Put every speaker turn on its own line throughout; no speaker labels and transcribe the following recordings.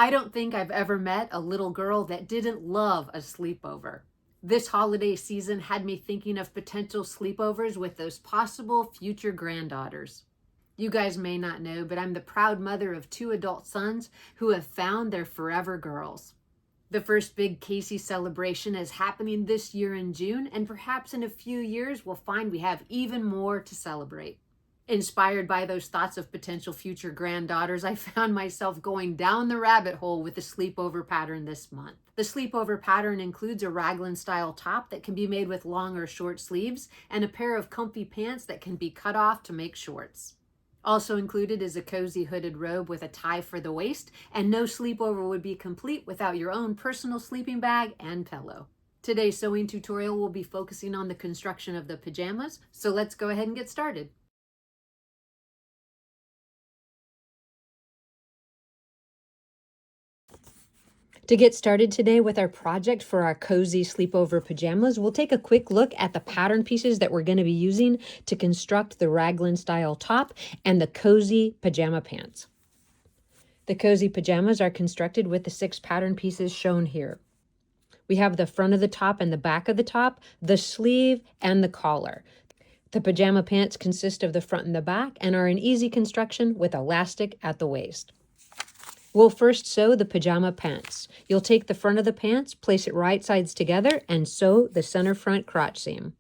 I don't think I've ever met a little girl that didn't love a sleepover. This holiday season had me thinking of potential sleepovers with those possible future granddaughters. You guys may not know, but I'm the proud mother of 2 adult sons who have found their forever girls. The first big Casey celebration is happening this year in June, and perhaps in a few years we'll find we have even more to celebrate. Inspired by those thoughts of potential future granddaughters, I found myself going down the rabbit hole with the sleepover pattern this month. The sleepover pattern includes a Raglan style top that can be made with long or short sleeves and a pair of comfy pants that can be cut off to make shorts. Also included is a cozy hooded robe with a tie for the waist, and no sleepover would be complete without your own personal sleeping bag and pillow. Today's sewing tutorial will be focusing on the construction of the pajamas, so let's go ahead and get started. To get started today with our project for our cozy sleepover pajamas, we'll take a quick look at the pattern pieces that we're going to be using to construct the Raglan style top and the cozy pajama pants. The cozy pajamas are constructed with the 6 pattern pieces shown here. We have the front of the top and the back of the top, the sleeve, and the collar. The pajama pants consist of the front and the back and are an easy construction with elastic at the waist. We'll first sew the pajama pants. You'll take the front of the pants, place it right sides together, and sew the center front crotch seam.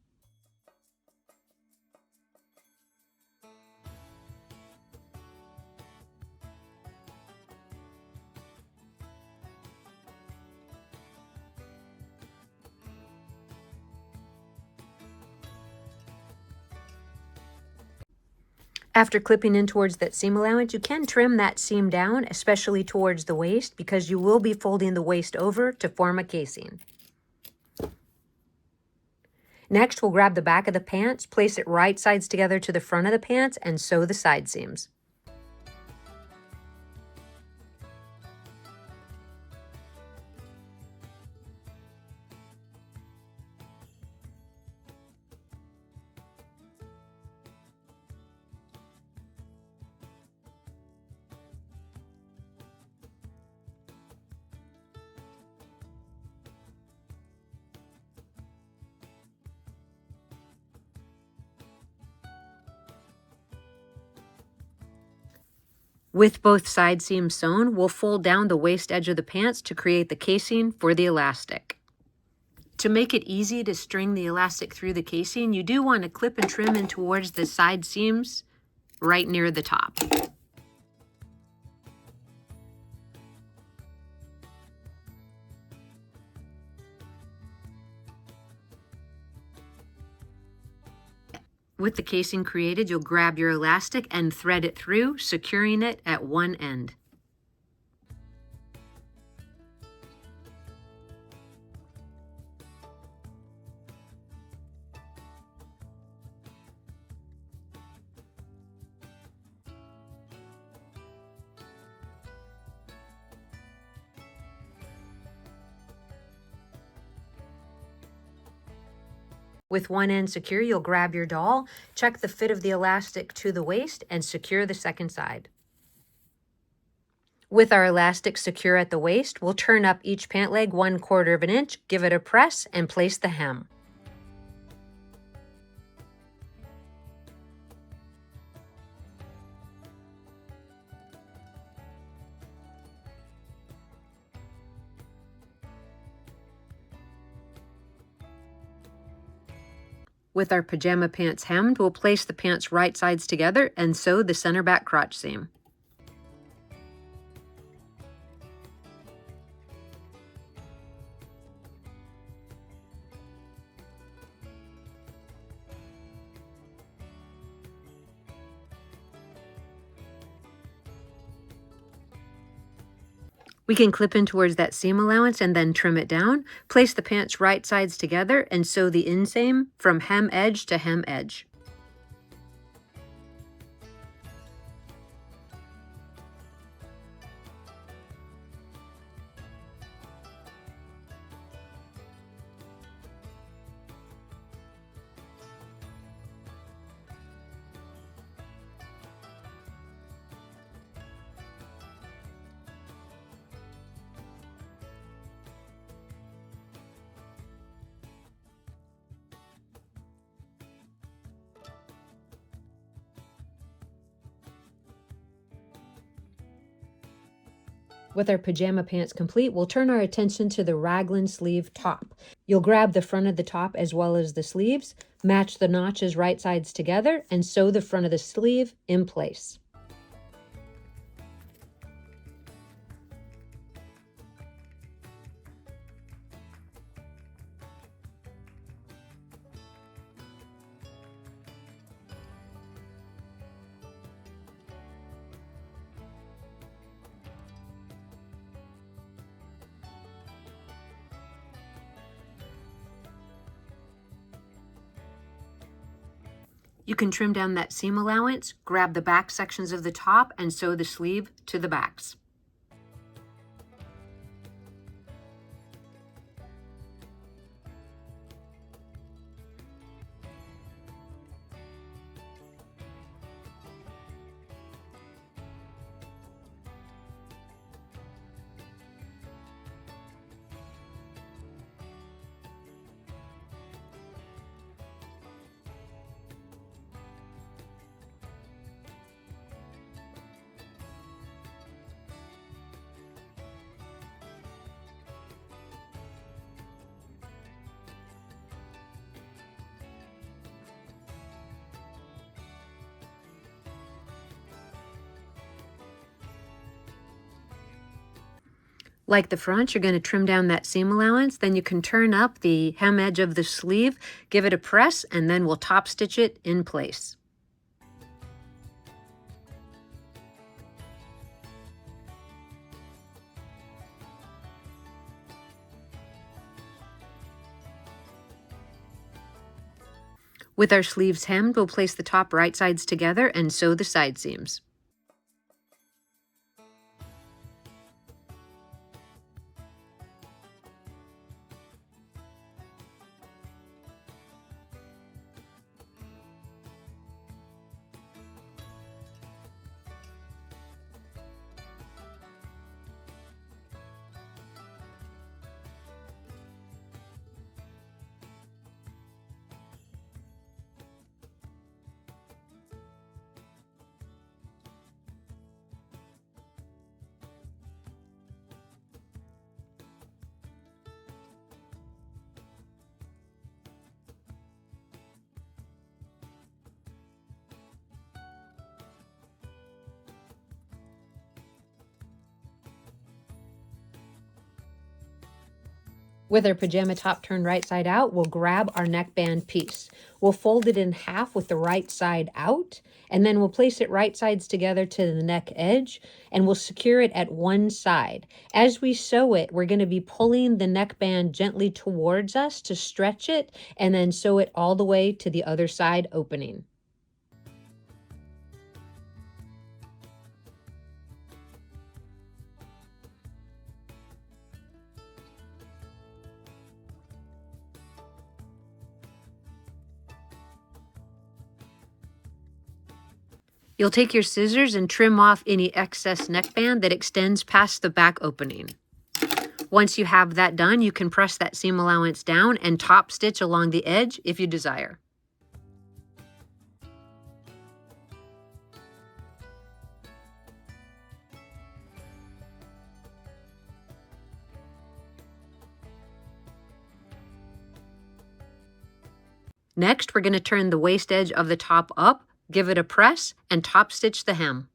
After clipping in towards that seam allowance, you can trim that seam down, especially towards the waist, because you will be folding the waist over to form a casing. Next, we'll grab the back of the pants, place it right sides together to the front of the pants, and sew the side seams. With both side seams sewn, we'll fold down the waist edge of the pants to create the casing for the elastic. To make it easy to string the elastic through the casing, you do want to clip and trim in towards the side seams right near the top. With the casing created, you'll grab your elastic and thread it through, securing it at one end. With one end secure, you'll grab your doll, check the fit of the elastic to the waist, and secure the second side. With our elastic secure at the waist, we'll turn up each pant leg 1/4 of an inch, give it a press, and place the hem. With our pajama pants hemmed, we'll place the pants right sides together and sew the center back crotch seam. We can clip in towards that seam allowance and then trim it down. Place the pants right sides together and sew the inseam from hem edge to hem edge. With our pajama pants complete, we'll turn our attention to the Raglan sleeve top. You'll grab the front of the top as well as the sleeves, match the notches right sides together, and sew the front of the sleeve in place. You can trim down that seam allowance, grab the back sections of the top, and sew the sleeve to the backs. Like the front, you're going to trim down that seam allowance, then you can turn up the hem edge of the sleeve, give it a press, and then we'll top stitch it in place. With our sleeves hemmed, we'll place the top right sides together and sew the side seams. With our pajama top turned right side out, we'll grab our neckband piece. We'll fold it in half with the right side out, and then we'll place it right sides together to the neck edge, and we'll secure it at one side. As we sew it, we're going to be pulling the neckband gently towards us to stretch it, and then sew it all the way to the other side opening. You'll take your scissors and trim off any excess neckband that extends past the back opening. Once you have that done, you can press that seam allowance down and top stitch along the edge if you desire. Next, we're going to turn the waist edge of the top up, give it a press, and top stitch the hem.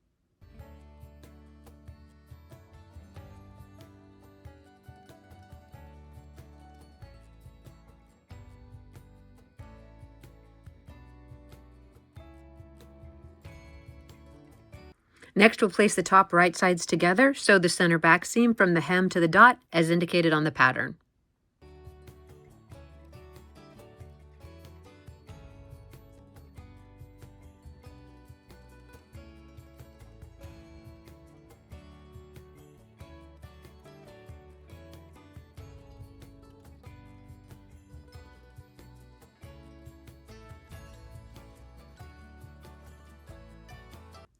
Next, we'll place the top right sides together, sew the center back seam from the hem to the dot as indicated on the pattern.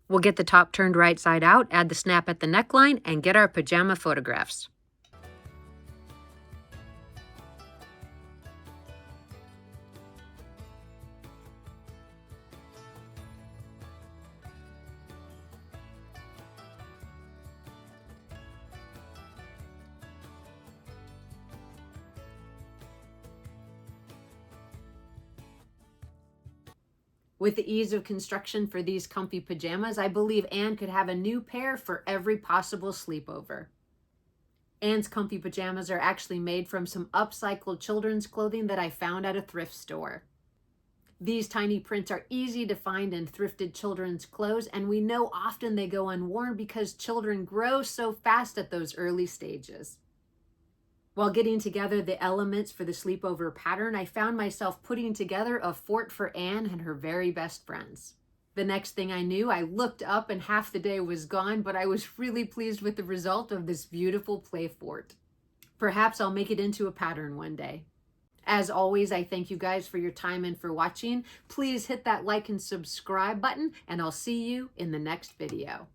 We'll get the top turned right side out, add the snap at the neckline, and get our pajama photographs. With the ease of construction for these comfy pajamas, I believe Anne could have a new pair for every possible sleepover. Anne's comfy pajamas are actually made from some upcycled children's clothing that I found at a thrift store. These tiny prints are easy to find in thrifted children's clothes, and we know often they go unworn because children grow so fast at those early stages. While getting together the elements for the sleepover pattern, I found myself putting together a fort for Anne and her very best friends. The next thing I knew, I looked up and half the day was gone, but I was really pleased with the result of this beautiful play fort. Perhaps I'll make it into a pattern one day. As always, I thank you guys for your time and for watching. Please hit that like and subscribe button, and I'll see you in the next video.